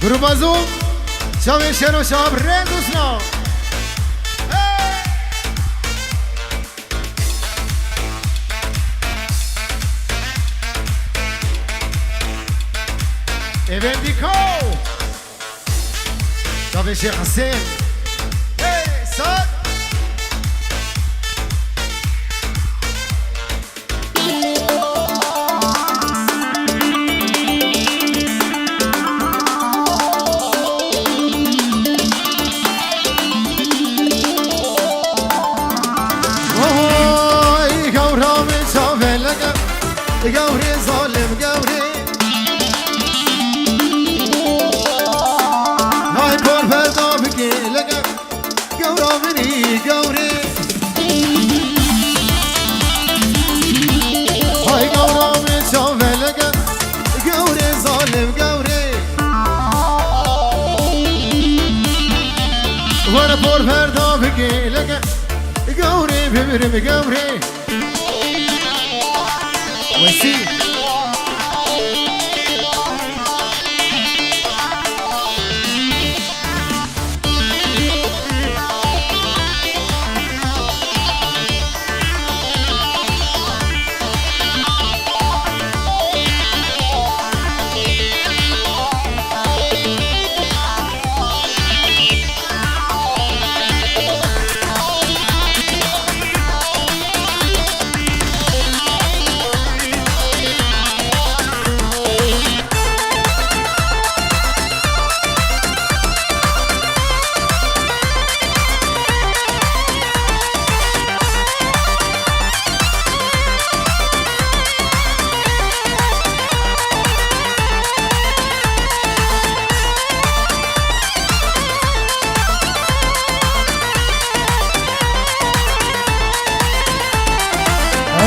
Grubazu, Çavê şeno şabre dusna. Evendiko, Çavê Şeyh Hüseyin. Hey, sat. Gavri zalim gavri لك قوري ببرم قوري وسي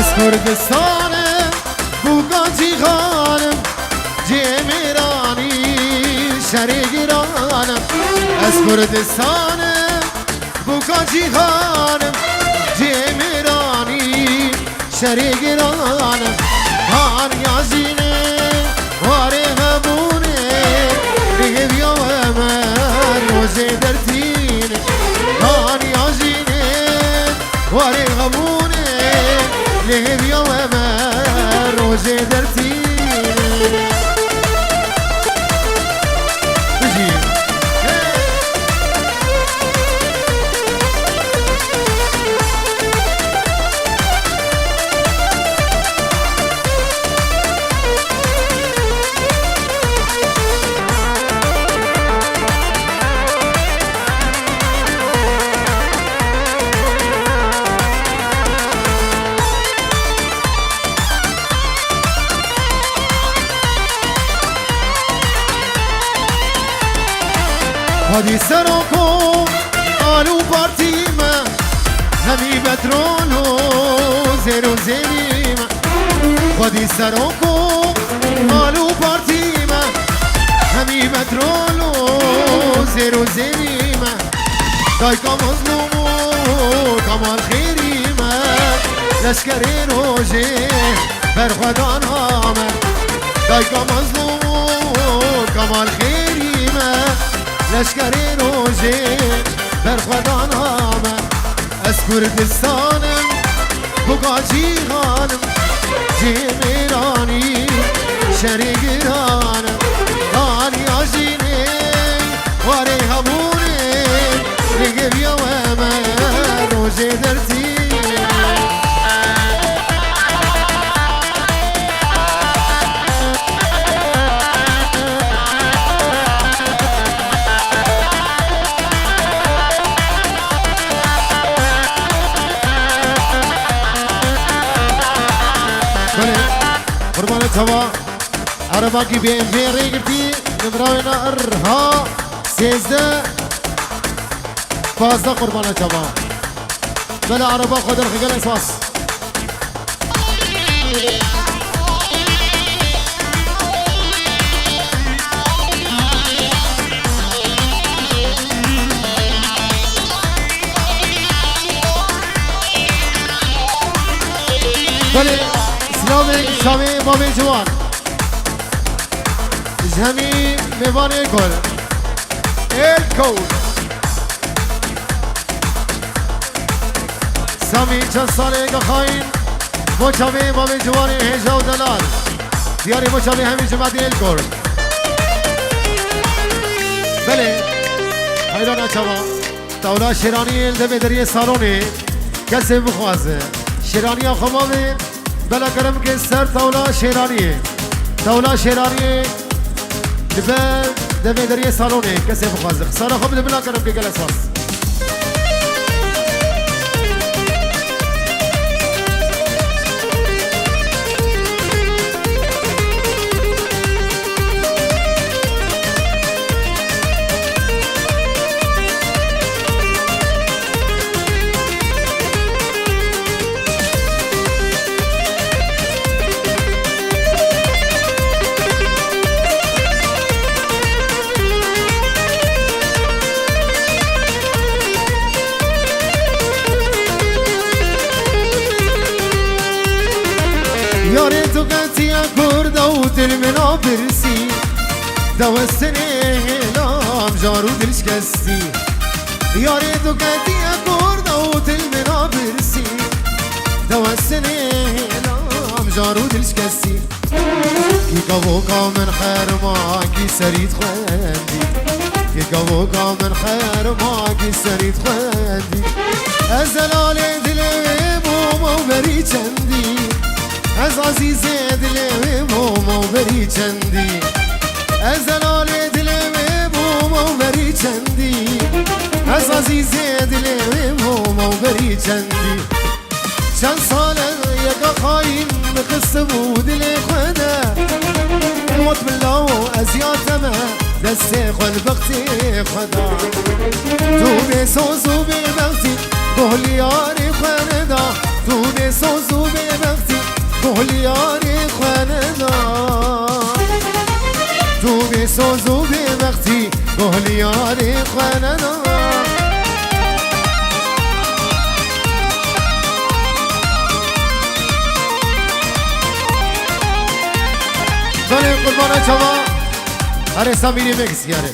از کردستانم بوگاجی خانم جمیرانی شری گرانم از کردستانم بوگاجی خانم جمیرانی شری گرانم هر یازینه واره غبونه دیگه بیا من روزه درتینه هر یازینه واره غبونه ليه بيوم ما روزي درتي بجي هادي سركم قالوا بارتيما همي بترولو زيرو زينيما هادي سركم قالوا بارتيما همي بترولو زيرو زينيما دايكا مظلومو كمال خيريما لشكري روجي برخدان آمد دايكا مظلومو كمال خيريما لشکری روزی بر خودان آمد از کردستانم بگاجی خانم جمیرانی شری گرانم آنی آجینه واره همونه دیگه بیا و من روزی درتی توا عربا کی بی ام وی ریگرتی نمراوینا ارها 13 15 قربان توا بلا عربا خدر خجل اساس بله اسلامی شامی بابی جوان جهمی میوان گل الکول سامی چند ساله که خواهیم مچامی بابی جوان هجا و دلال دیاری مچامی همین جمعی الکول بله حیران چوا تولا شیرانی الدمه دریه سالونی کسی بخوازه شیرانی خمامه بلا کرم که سر تولا شیرانیه تولا شیرانیه لبه دمه دریه سالونه کسی بخوازه خسارا خوب بلا کرم که گل اساس داوت المنا برسي دوستني لام جارو دلش كسي يا ريتو كاتي أكور داوت المنا برسي دوستني لام جارو دلش كسي كي كابوكا من خير معاكي سريت خواندي كي كابوكا من خير معاكي سريت خواندي أزلالي دلي بوما وبري چندي از عزیزه دلم بوما و بری چندی از لال دلم بوما و بری چندی از عزیزه دلم بوما و بری چندی چند ساله یکا خواهیم قصه بود دل خدا موت بالله و ازیاتمه دست خود بختی خدا تو بسوز و ببختی گهلی یاری خدا تو بسوز و ببختی گهلی یاری خدا تو بسوز و ببختی گهلی یاری خدا داره قربانه چوا هره سامیری مکس یاره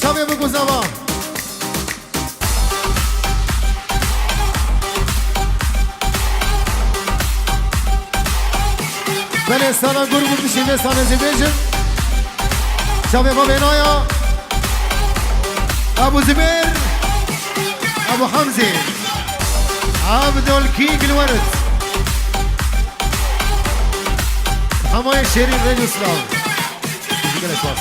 شبه بگو زوا بله سانا گروه بود بشیم سانا زبیجم شبه با بینایا ابو زبیر ابو حمزه عبدالکیک الورد همای شیرین رادیو اسلام دیگه نشواز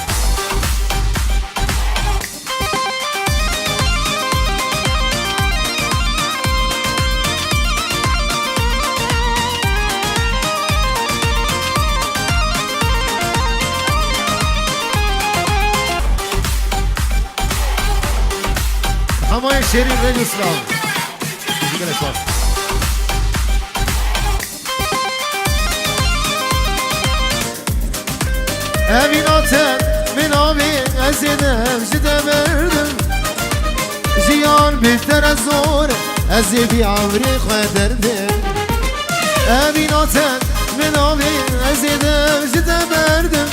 همای شیرین رادیو اسلام دیگه نشواز امیناتم من آبی ازیدم جده بردم جیان بهتر از زور از بی عمری خدردم امیناتم من آبی ازیدم جده بردم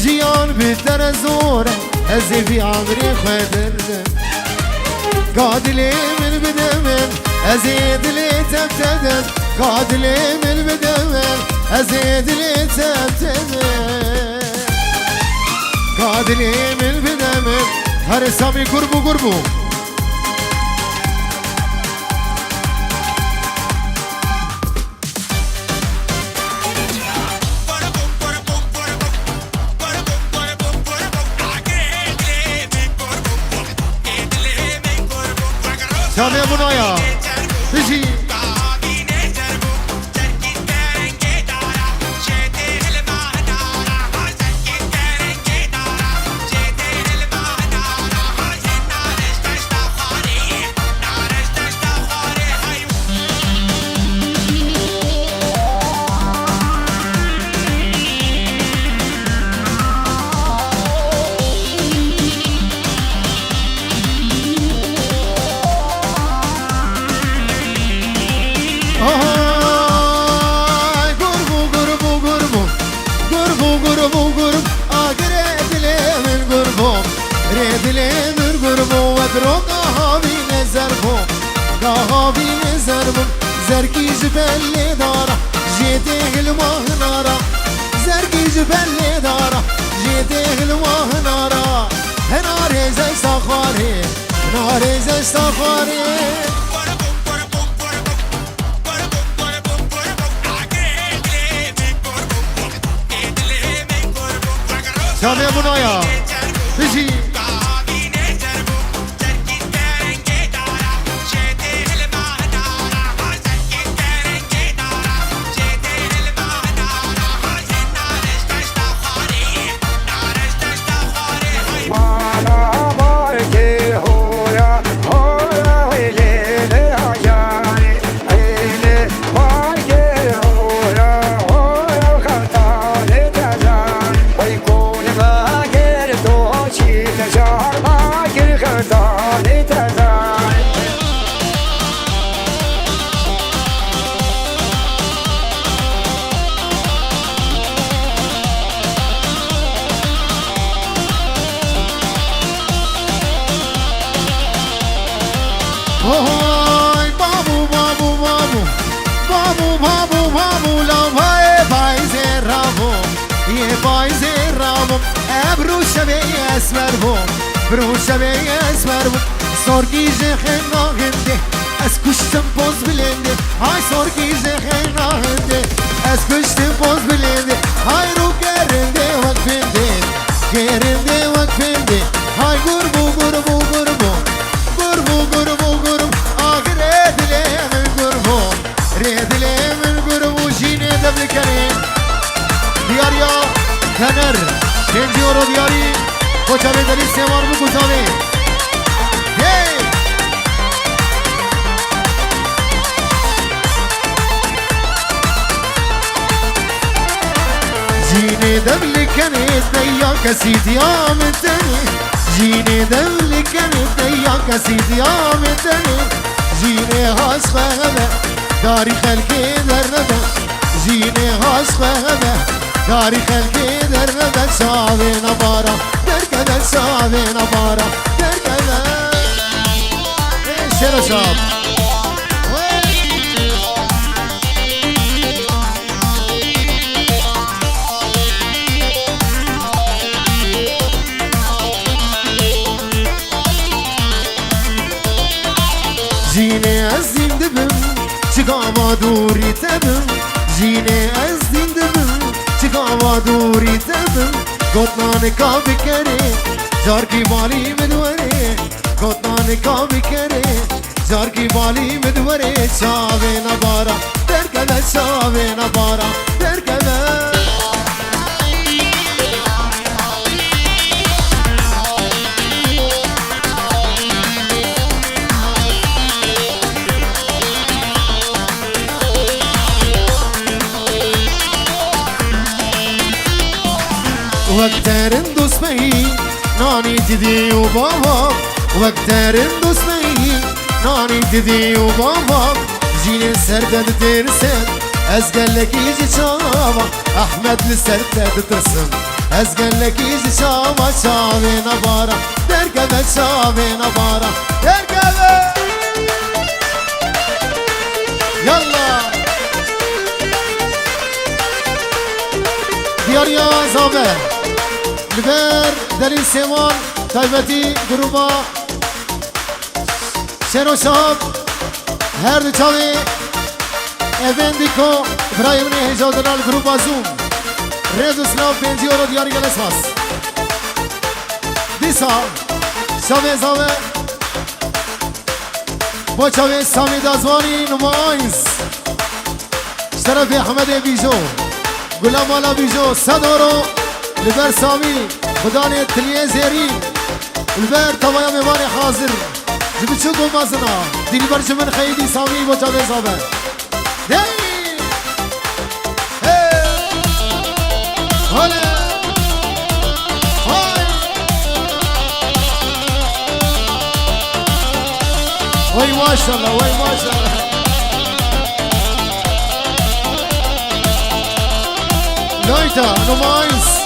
جیان بهتر از زور از بی عمری خدردم قادلی من بدمم ازید لی تبتدم قادلی من بدمم ازید لی تبتدم قادلی من بدمم هر سامی قربو قربو شامي ابو نايا بيجي زرقي جبل دارة جيته الماه نارا زرقي جبل دارة جيته الماه نارا هناري زي صخاري هناري زي صخاري شامي ابو نايا بيجي یه پایز رامم ابرو شبه اسمر بوم برو شبه اسمر بوم سرگیز خناهنده از کشتم باز بلنده های سرگیز خناهنده از کشتم باز بلنده های رو گرنده وقفنده گرنده وقفنده های گربو گربو گربو گربو گربو گربو آگر ردله من گربو ردله من گربو جینه دبل کریم دیاریا کنر پنجی رو دیاری کچاوه دلی سیمار بو کچاوه جینه دبل کنید دیا کسی دیامتنی جینه دبل کنید دیا کسی دیامتنی جینه هاش خواهده داری خلقی در نده جینه هاش خواهده داری خلقی در نده شاوه نبارا در کده شاوه نبارا در کده شیر شاب جینه از دین دبم چگاوا دوری تبم جینه از دین دبم چگاوا دوری تبم گتنان کا بکره جار کی بالی مدوره گتنان کا بکره جار کی بالی مدوره چاوه نبارا در کده چاوه نبارا در کده وقترن دوست بهی نانی دیدی و بابا وقترن دوست بهی نانی دیدی و بابا جین سردد درسد از گلکی جی چاوا احمد لسردد ترسم از گلکی جی چاوا چاوه نبارا در گده چاوه نبارا در گده یالله دیاریا زابه لبر دلیل سیمان تایبتی گروبا شیر و شاب هر دو چاوی ایوندیکو برای منی هجادنال گروبا زوم ریز و سلاف بینجی رو دیاری گلس ماس دیسا شاوی زاوه با چاوی سامی دازوانی نمایز شرف احمد بیجو گلام والا بیجو صدارو لبر سامی خدانه تلیه زیرین لبر تمایا میوان حاضر جبی چو گو مازنا دیلی برش من خیلی سامی با جاوه زابه دی هاله های وای ماشالله وای ماشالله لایتا نمایز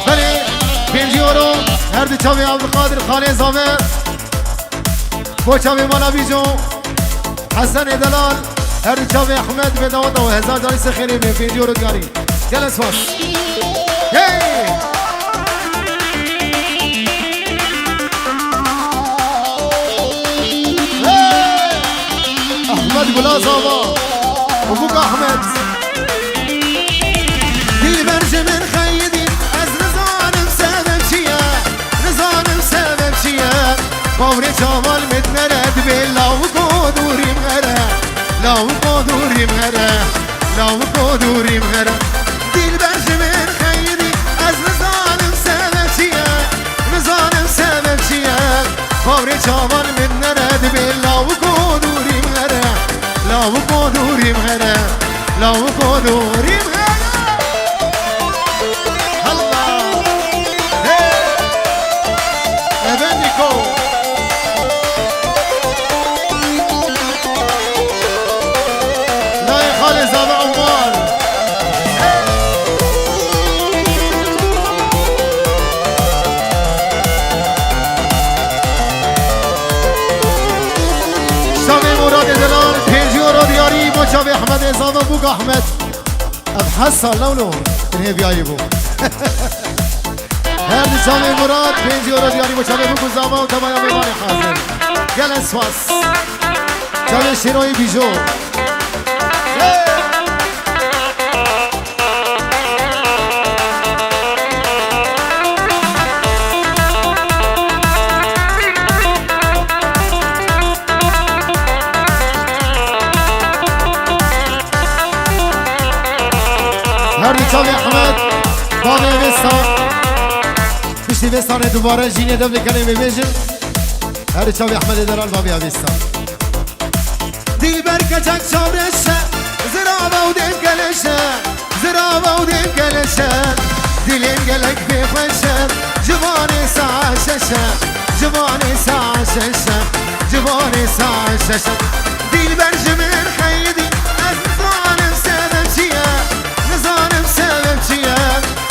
بله پنجیورو هر دو چاوی عبدالقادر خانه زامر با چاوی مالابی جون حسن دلال هر دو چاوی احمد بدوات و هزار جانی سخیری به پنجیورو دیاری جلس فاس احمد گلاز آبا حقوق احمد دل برج من خیدی از رزانم سبب چیه رزانم سبب چیه باوری چاوال متنرد به لاو قدوریم هره لاو قدوریم هره لاو قدوریم هره دل برج من خیدی از رزانم سبب چیه رزانم سبب چیه باوری چاوال متنرد به لاو قدوریم هره لاو قدوریم هره لاو قدوریم هره الله ایوندیکو لای خال زاوه عمال شابي احمد ازام ابوك احمد ابحث لولو هي بيايبو هر شابي مراد 5 يورو دياري وشابي ابوك زاما وتمايا ميواني حاضر جلس فاس شابي شيروي بيجو هردی چاوی احمد بابی وستان پشتی وستان دوباره جینه دم بکنیم ببیجم هردی چاوی احمد درال بابی وستان دیل برکچک چاورشه زرابه و دل گلشه زرابه و دل گلشه دیلین گلک بخوشه جوانی ساعه ششه جوانی ساعه ششه جوانی ساعه ششه دیل برجمن خیدی از ظالم سبب چیه نزانم سبب چیه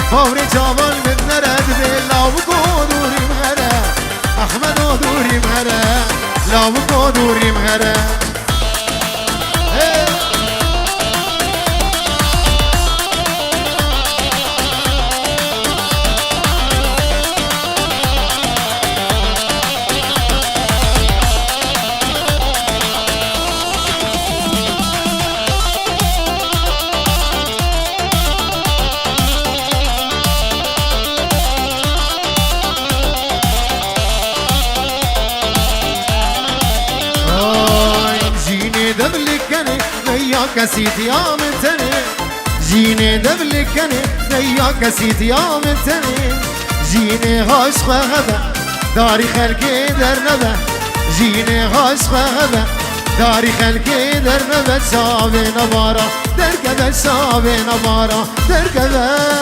فوری جوان من نرد به لاوکو دوریم غره احمدو دوریم غره لاوکو دوریم غره كسيتي يا من تاني جيني دبلكني يا كسيتي يا من تاني جيني عاشق هذا داري خلقي درنبه جيني عاشق هذا داري خلقي درنبه شابي نبارا دركبه شابي نبارا دركبه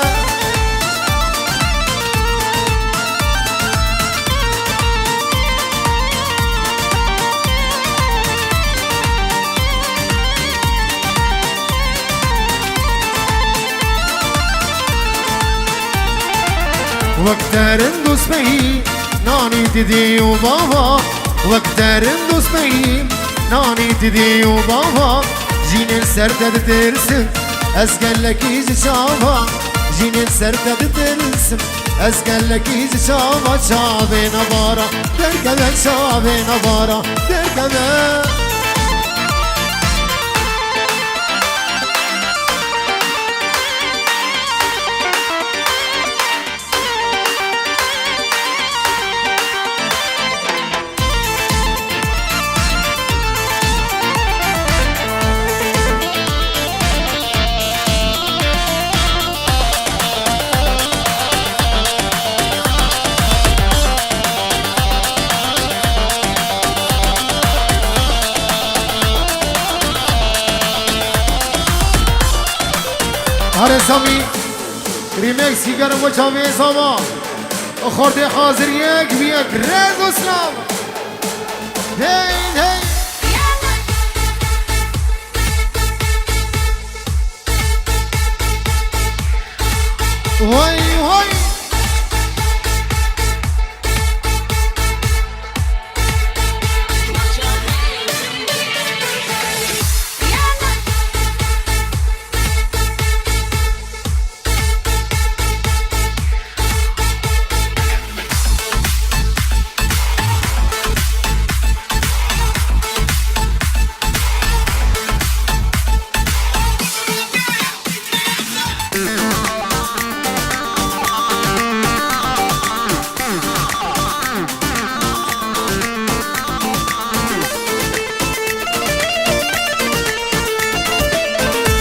وقترن دوست بهی نانی دیدی و بابا وقترن دوست بهی نانی دیدی و بابا جین سرد درسم از گلکی جشاوا جین سرد درسم از گلکی جشاوا شابه نبارا درکبه شابه نبارا درکبه هر سامی ریمیکس کردم با چاوی ساما خورده حاضر یک رز و سلام هی هی وای وای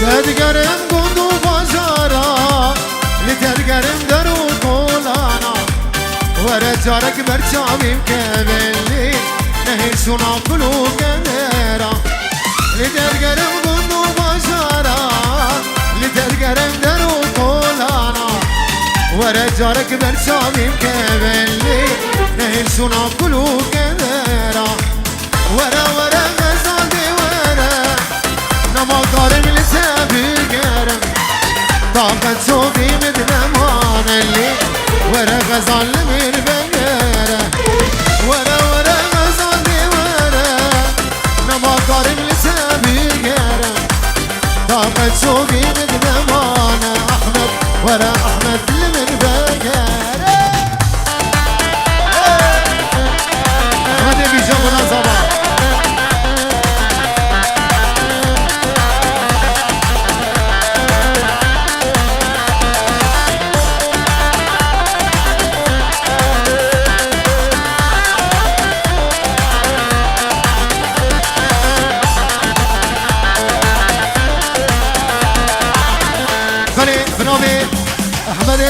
تدگرم گندو بازارا لتدگرم درو کولانا ورا جارك برچاویم کبلی نهیشونا کلو کندرا لتدگرم گندو بازارا لتدگرم درو کولانا ورا جارك برچاویم کبلی نهیشونا کلو کندرا ورا ورا غزاندی ورا نما دارم لسابقرم طاقت صوفي مدنمان اللي ورا غزال من بقرة ورا غزال ورا نما قارب لسابقرم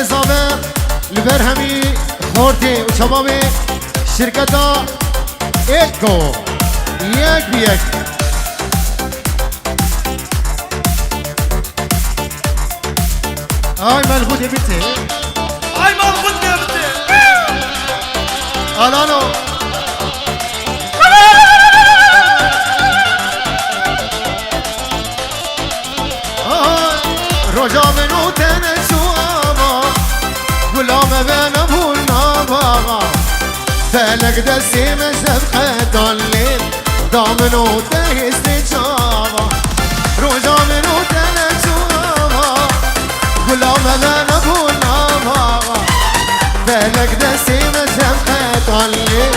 زابه لبر همی خورده و شبابه شرکتا ایکو یک بیک آی ملغود بیته آی ملغود بیته آلانو رجا منو تنشو آبا غلام بنا بولنا بابا فلك دسي مشبقة الليل ضامنو تهيسني جابا رجا منو تنشو آبا غلام بنا بولنا بابا فلك دسي مشبقة الليل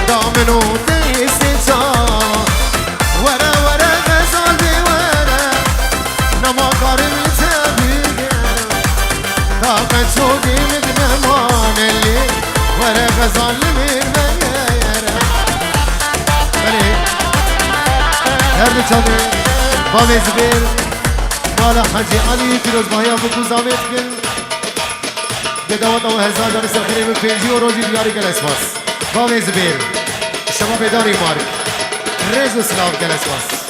ضامنو تهيسني جابا ورا ورا غزال بي ورا نما قارب طاقت شوقي مدمان اللي ورا غزال من غيره بلي هرد چاده بابي زبير مالا حجي علي فيروز بايا بكو زامت كن بداوت او هزار دار سخيري من پنجي و روزي دياري گل اسماس بابي زبير شما بداري مارك ريز سلاف گل اسماس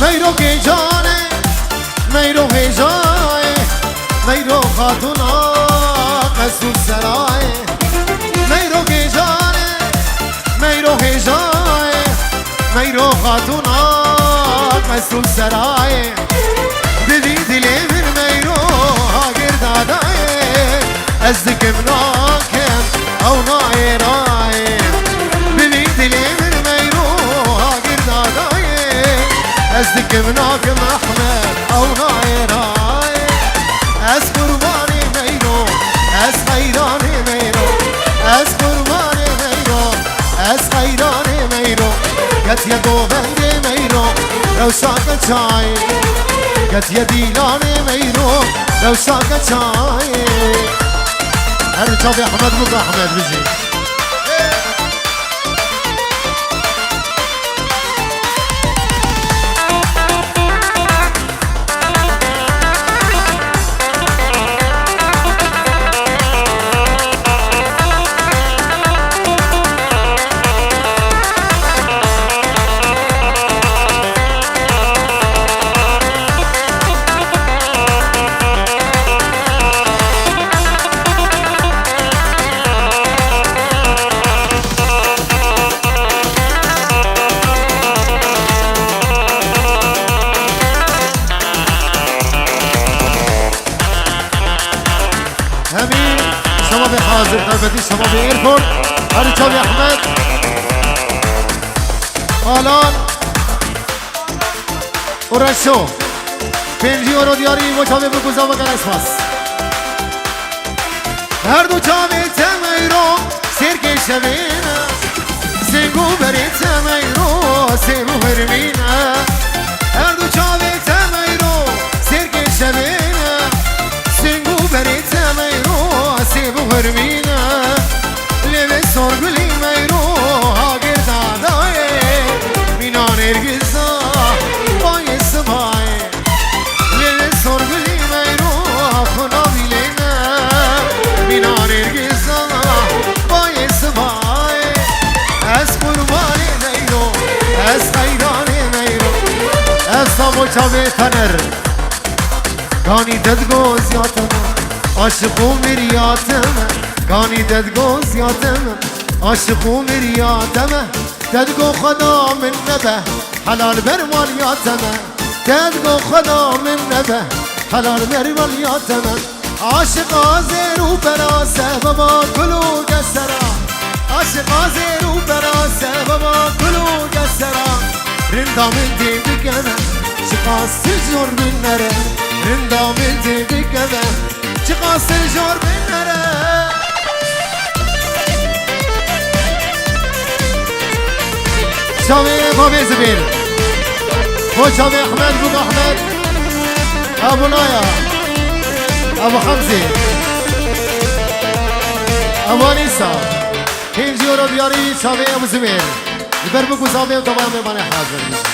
میرو که جانه میرو هجای میرو خاتونا مسئول سرای میرو که جانه میرو هجای میرو خاتونا مسئول سرای دیدی دلی من میرو هاگر دادای از دکم ناکم او نایرای دیدی دلی من میرو هاگر دادای از دکمناک محمد او نایرای از قربانی میرو از خیرانی میرو از قربانی میرو از خیرانی میرو گت یه گوهنگ میرو روشاک چای گت یه دیلانی میرو روشاک چای هر چاب احمد بگو احمد بزی حاضر نوبتی شما به ایرپورت هر چاوی احمد آلان و رشو پنجی و رو دیاری و چاوی بگوزا و گرس پاس هر دو چاوی تمیرو سرک شبینه سنگو بری تمیرو سیبو برمینه هر دو چاوی تمیرو سرک شبینه سنگو بری تمیرو سیبو برمینه لیوه سرگلی میرو هاگر دادایه مینان ارگزا بای سبای لیوه سرگلی میرو خنا بیلینه مینان ارگزا بای سبای از قربانی میرو از خیرانی میرو از سامو چاوه تنر گانی ددگو زیادم عاشقو میریاتم گانی ددگو زیادم عاشقو میریاتم ددگو خدا من نبه حلال بر مالیاتم ددگو خدا من نبه حلال بر مالیاتم عاشق آزرو براسه بابا کلو گسرا عاشق آزرو براسه بابا کلو گسرا رندامن دی بگنه چقاس جور بینره رندامن دی بگنه چقاس جور بینره شاوي بابي زبير خوش شاوي احمد بوك احمد ابو نايا ابو حمزه ابو انيسا كينجي ورو دياري شاوي ابو زبير يبربك وصابي وطبعا مباني حاضر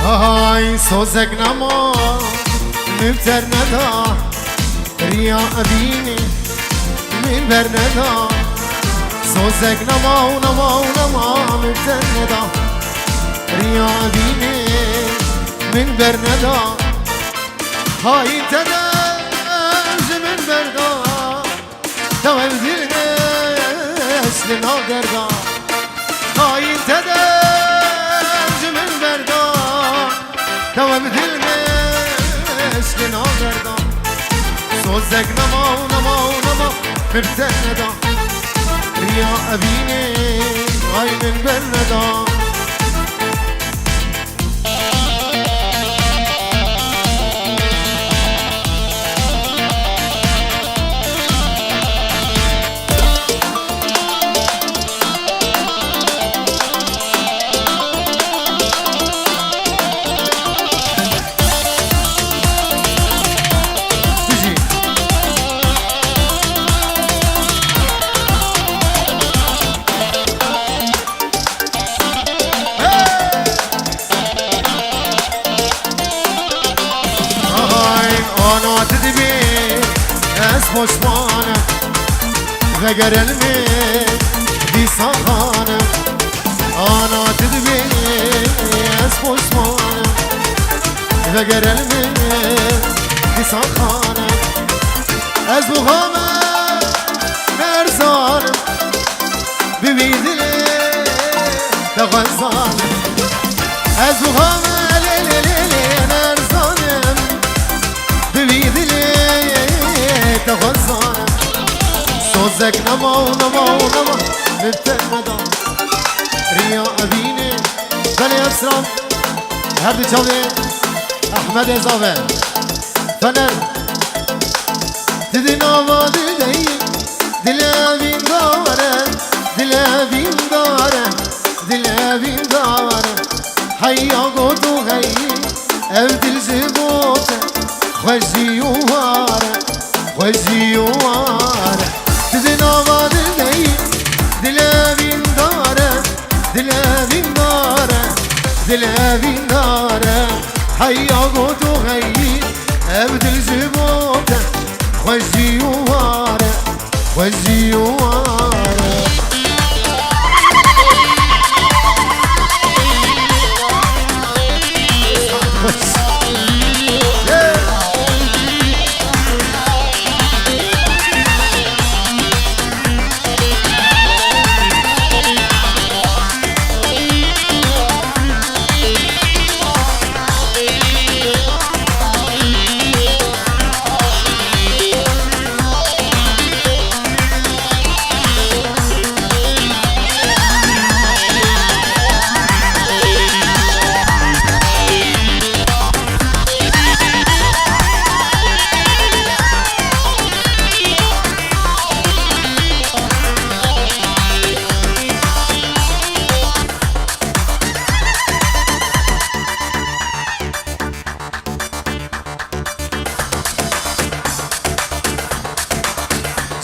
هاي سوزك نما مبتر ندا ريا أبيني من بر ندا سوزك نما ونما ونما مبتر ندا ريا أبيني من بر ندا هاي تدرج من بردا توال دلنش لنا دردا هاي تدرج من بردا توا مثل مشك ناظردا سوزك نما ونما ونما مبتندا ريا أبيني هاي من بردا خوشمانم وگر علمی بیسانم آنا تدبی از خوشمانم وگر علمی بیسانم از بخامم مرزانم ببیدلی دغزانم از بخامم لیلی مرزانم ببیدلی تغزانم سوزك نما ونما ونما مبتندا ريا أبيني بني أسرام هردي چاوي أحمد إزاوه فنر تدي ناوا دي دلابين داره دلابين داره دلابين داره حيا قدو غي أبدل زبوته خوشي واره خوشی واره تدناوا دلی دلوین داره دلوین داره دلوین داره حیا گوتو غیی ابدل زبوته خوشی واره خوشی واره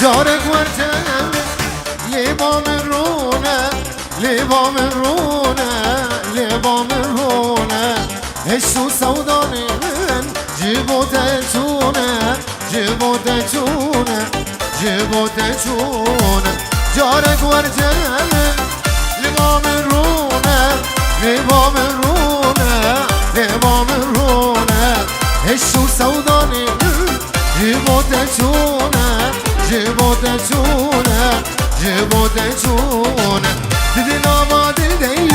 جارك ورتم لبام الرونة لبام الرونة لبام الرونة هشو سوداني من جيبو تجونة جيبو تجونة جيبو تجونة جارك ورتم لبام الرونة لبام الرونة لبام الرونة هشو سوداني من جيبو تجونة جيبو تجونة جيبو تجونة دلنا ما دلي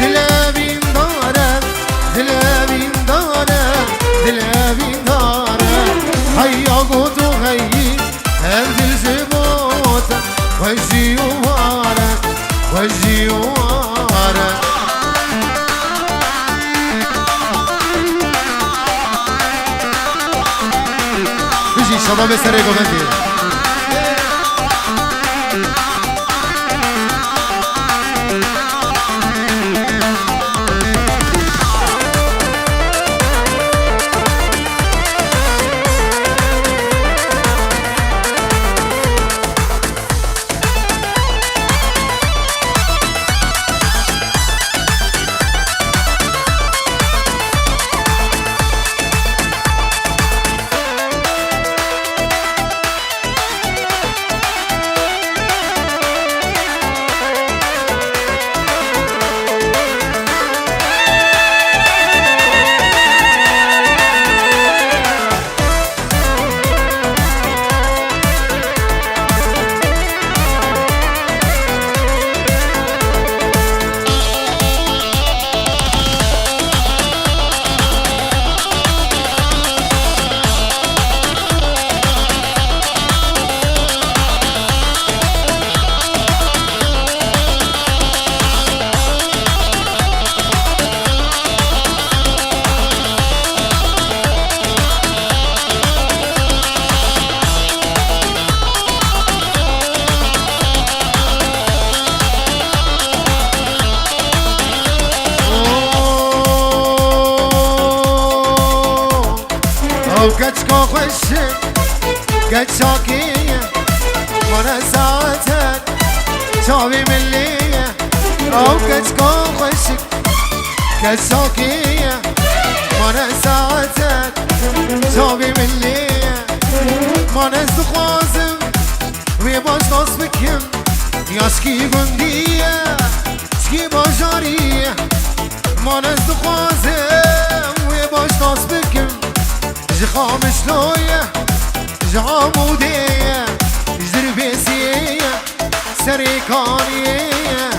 دلابين دارم دلابين صدا به سر گوهندی كتكو خشك كتشاكية وانا ساعتك شابي ملية او كتكو خشك كتشاكية وانا ساعتك شابي ملية ما نزدخوازم ويباش ناس بكم ياشكي بندية شكي باجارية ما نزدخوازم ويباش ناس بكم جخامش لوية جعمودية جدربيسية سريكانية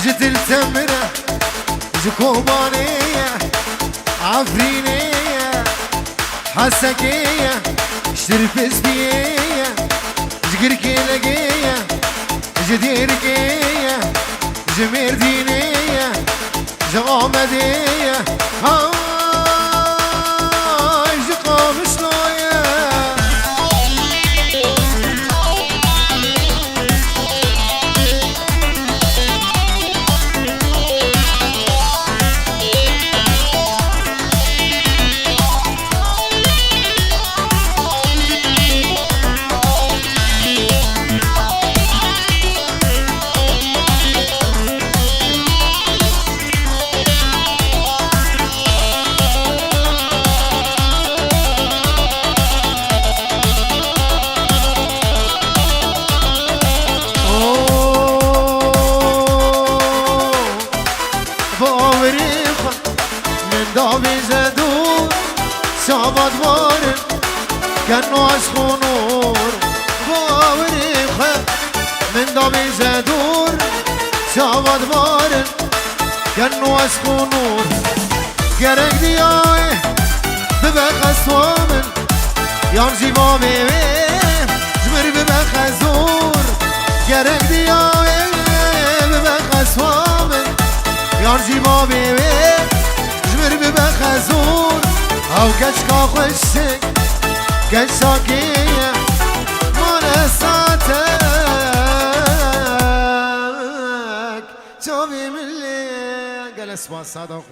جتل تمرة جكوبانية عفرينية حسكية جدربسبية جقركيلقية جديركية جميردينية جغامدية شابد وارن كانو عشق نور باوريخه من دامي زدور شابد وارن كانو عشق نور گرک دیای ببخ وامن یان جیوا بیوی جمر ببخ زور گرک دیای ببخ وامن یان جیوا بیوی جمر ببخ زور او كشكا خشك كشاكية منساتك شوفي من اللي جلس وصادق